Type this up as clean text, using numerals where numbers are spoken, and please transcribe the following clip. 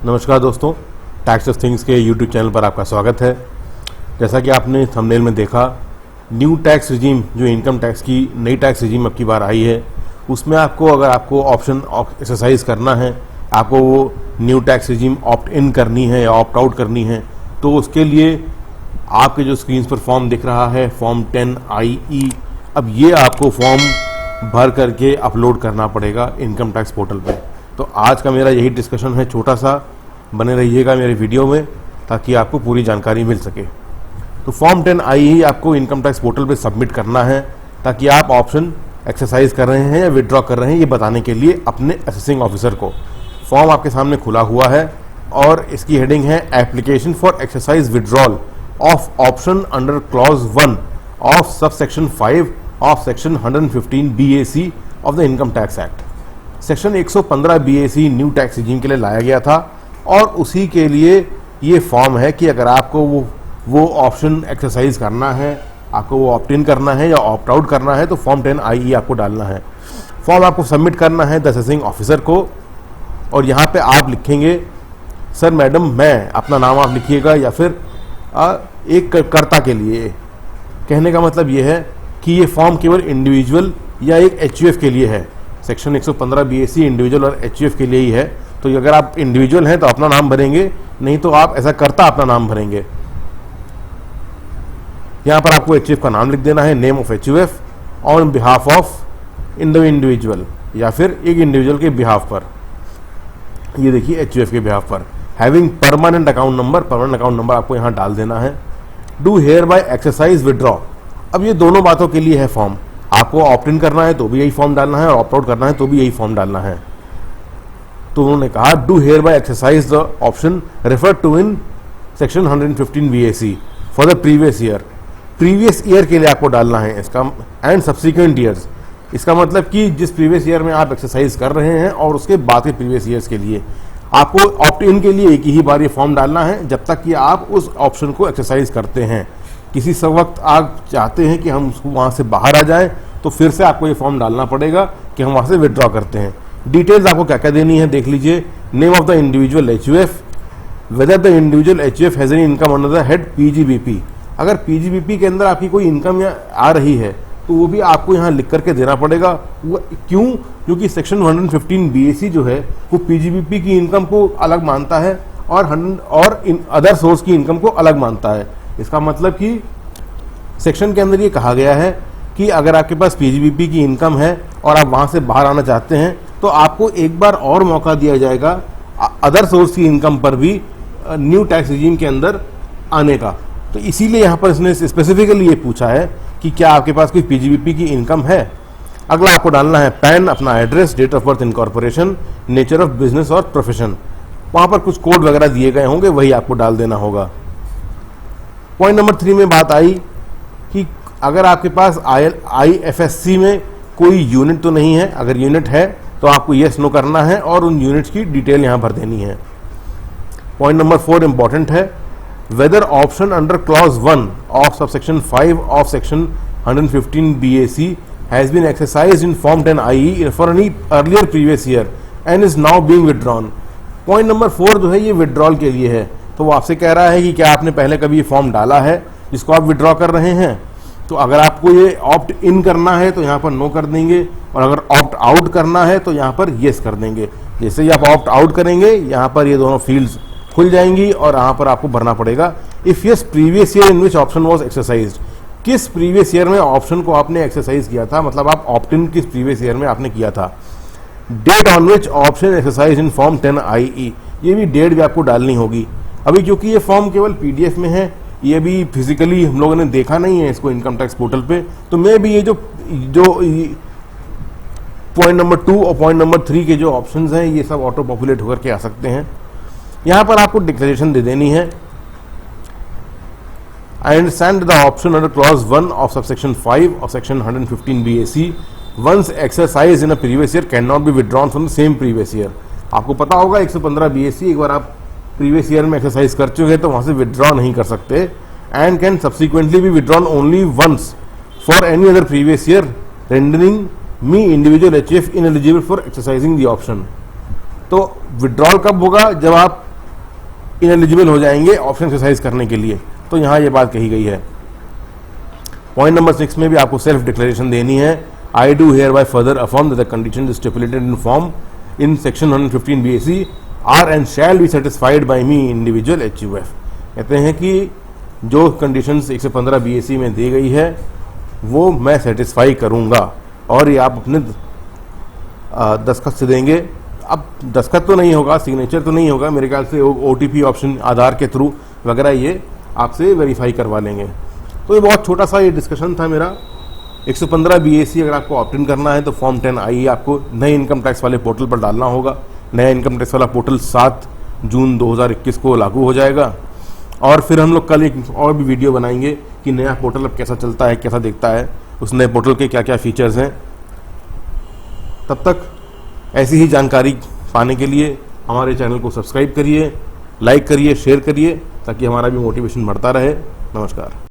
नमस्कार दोस्तों, tax of things के यूट्यूब चैनल पर आपका स्वागत है। जैसा कि आपने थंबनेल में देखा, न्यू टैक्स रिजीम जो इनकम टैक्स की नई टैक्स रिजीम अब की बार आई है, उसमें अगर आपको ऑप्शन एक्सरसाइज करना है, आपको वो न्यू टैक्स रिजीम ऑप्ट इन करनी है या ऑप्ट आउट करनी है, तो उसके लिए आपके जो स्क्रीन पर फॉर्म दिख रहा है, फॉर्म 10IE, अब ये आपको फॉर्म भर करके अपलोड करना पड़ेगा इनकम टैक्स पोर्टल पे। तो आज का मेरा यही डिस्कशन है, छोटा सा, बने रहिएगा मेरे वीडियो में ताकि आपको पूरी जानकारी मिल सके। तो फॉर्म 10IE आपको इनकम टैक्स पोर्टल पे सबमिट करना है ताकि आप ऑप्शन एक्सरसाइज कर रहे हैं या विड्रॉ कर रहे हैं ये बताने के लिए अपने असेसिंग ऑफिसर को। फॉर्म आपके सामने खुला हुआ है और इसकी हेडिंग है application for exercise withdrawal of option under clause 1 of sub section 5 of section 115 BAC of the income tax act. Section 115 BAC new tax regime के लिए लाया गया था और उसी के लिए ये फॉर्म है कि अगर आपको वो ऑप्शन एक्सरसाइज करना है, आपको वो ऑप्ट इन करना है या ऑप्ट आउट करना है, तो फॉर्म 10IE आपको डालना है। फॉर्म आपको सबमिट करना है द असेसिंग ऑफिसर को और यहाँ पे आप लिखेंगे सर मैडम मैं, अपना नाम आप लिखिएगा या फिर एक कर्ता के लिए। कहने का मतलब ये है कि ये फॉर्म केवल इंडिविजुअल या एक HUF के लिए है। सेक्शन 115 BAC इंडिविजुअल और HUF के लिए ही है। तो अगर आप इंडिविजुअल हैं तो अपना नाम भरेंगे, नहीं तो आप ऐसा करता अपना नाम भरेंगे। यहां पर आपको HUF का नाम लिख देना है, name of HUF on behalf of in the individual, या फिर एक इंडिविजुअल के बिहाफ पर। ये देखिए HUF के बिहाफ पर। हैविंग परमानेंट अकाउंट नंबर आपको यहां डाल देना है। Do hereby exercise withdraw. अब ये दोनों बातों के लिए है फॉर्म। आपको ऑप्ट इन करना है तो भी यही फॉर्म डालना है और ऑप्ट आउट करना है तो भी यही फॉर्म डालना है। तो उन्होंने कहा do hereby exercise the option refer to in section 115 BAC for the previous year. Previous year के लिए आपको डालना है इसका, एंड सब्सिक्वेंट ईयर्स। इसका मतलब कि जिस प्रीवियस ईयर में आप एक्सरसाइज कर रहे हैं और उसके बाद के प्रीवियस ईयर्स के लिए आपको ऑप्ट इन के लिए एक ही बार ये फॉर्म डालना है जब तक कि आप उस ऑप्शन को एक्सरसाइज करते हैं। किसी वक्त आप चाहते हैं कि हम वहाँ से बाहर आ जाएं तो फिर से आपको ये फॉर्म डालना पड़ेगा कि हम वहाँ से विड्रॉ करते हैं। डिटेल्स आपको क्या क्या देनी है देख लीजिए। Name of the individual HUF, whether the individual HUF has any income under the head PGBP। अगर PGBP के अंदर आपकी कोई इनकम आ रही है तो वो भी आपको यहाँ लिख करके देना पड़ेगा। वो क्यों? क्योंकि सेक्शन 115 BAC जो है वो PGBP की इनकम को अलग मानता है और इन अदर सोर्स की इनकम को अलग मानता है। इसका मतलब कि सेक्शन के अंदर ये कहा गया है कि अगर आपके पास PGBP की इनकम है और आप वहाँ से बाहर आना चाहते हैं तो आपको एक बार और मौका दिया जाएगा अदर सोर्स की इनकम पर भी न्यू टैक्स रिजीम के अंदर आने का। तो इसीलिए यहाँ पर इसने स्पेसिफिकली ये पूछा है कि क्या आपके पास कोई PGBP की इनकम है। अगला आपको डालना है पैन, अपना address, date of birth, incorporation, nature of business और प्रोफेशन। वहाँ पर कुछ कोड वगैरह दिए गए होंगे, वही आपको डाल देना होगा। पॉइंट नंबर 3 में बात आई कि अगर आपके पास IFSC में कोई यूनिट तो नहीं है। अगर यूनिट है तो आपको येस नो करना है और उन यूनिट्स की डिटेल यहाँ भर देनी है। पॉइंट नंबर 4 इंपॉर्टेंट है, whether option under clause 1 of subsection 5 of section 115 BAC has been exercised in form 10IE for any earlier previous year and is now being withdrawn. Point number 4 जो है ये withdrawal के लिए है। तो वो आपसे कह रहा है कि क्या आपने पहले कभी ये फॉर्म डाला है जिसको आप विड्रॉ कर रहे हैं। तो अगर आपको ये ऑप्ट इन करना है तो यहाँ पर नो कर देंगे और अगर ऑप्ट आउट करना है तो यहाँ पर येस कर देंगे। जैसे ही आप ऑप्ट आउट करेंगे यहाँ पर ये दोनों फील्ड्स खुल जाएंगी और यहाँ पर आपको भरना पड़ेगा if yes previous year in which option was exercise. किस प्रीवियस ईयर में ऑप्शन को आपने एक्सरसाइज किया था, मतलब आप ऑप्ट इन किस प्रीवियस ईयर में आपने किया था। Date on which option exercise in form 10IE, ये भी डेट भी आपको डालनी होगी। अभी क्योंकि ये फॉर्म केवल PDF में है, ये भी फिजिकली हम लोगों ने देखा नहीं है इसको इनकम टैक्स पोर्टल पे, तो मैं भी ये जो पॉइंट नंबर 2 और पॉइंट नंबर 3 के जो ऑप्शंस हैं ये सब ऑटो पॉपुलेट होकर के आ सकते हैं। यहाँ पर आपको डिक्लेरेशन दे देनी है, I understand the option under clause 1 of subsection 5 of section 115 BAC once exercise in a previous year can not be withdrawn from the same previous year. आपको पता होगा 115 BAC एक बार आप प्रीवियस ईयर में एक्सरसाइज कर चुके हैं तो वहां से विड्रॉ नहीं कर सकते, and can subsequently be withdrawn only once for any other previous year rendering me individual HUF ineligible for exercising the option. तो विड्रॉल कब होगा? जब आप इनएलिजिबल हो जाएंगे ऑप्शन एक्सरसाइज करने के लिए। तो यहाँ ये बात कही गई है। पॉइंट नंबर 6 में भी आपको सेल्फ डिक्लेरेशन देनी है। I do hereby further affirm that the condition stipulated in form in section 115 BAC are and shall be satisfied by me individual HUF। कहते हैं कि जो कंडीशंस 115 BAC में दी गई है वो मैं सेटिस्फाई करूँगा, और ये आप अपने दस्तखत से देंगे। अब दस्तखत तो नहीं होगा, सिग्नेचर तो नहीं होगा, मेरे ख्याल से OTP ऑप्शन आधार के थ्रू वगैरह ये आपसे वेरीफाई करवा लेंगे। तो ये बहुत छोटा सा ये डिस्कशन था मेरा। 115 BAC अगर आपको ऑप्ट इन करना है तो फॉर्म 10I आपको नए इनकम टैक्स वाले पोर्टल पर डालना होगा। नया इनकम टैक्स वाला पोर्टल 7 जून 2021 को लागू हो जाएगा, और फिर हम लोग कल एक और भी वीडियो बनाएंगे कि नया पोर्टल अब कैसा चलता है, कैसा दिखता है, उस नए पोर्टल के क्या क्या फीचर्स हैं। तब तक ऐसी ही जानकारी पाने के लिए हमारे चैनल को सब्सक्राइब करिए, लाइक करिए, शेयर करिए, ताकि हमारा भी मोटिवेशन बढ़ता रहे। नमस्कार।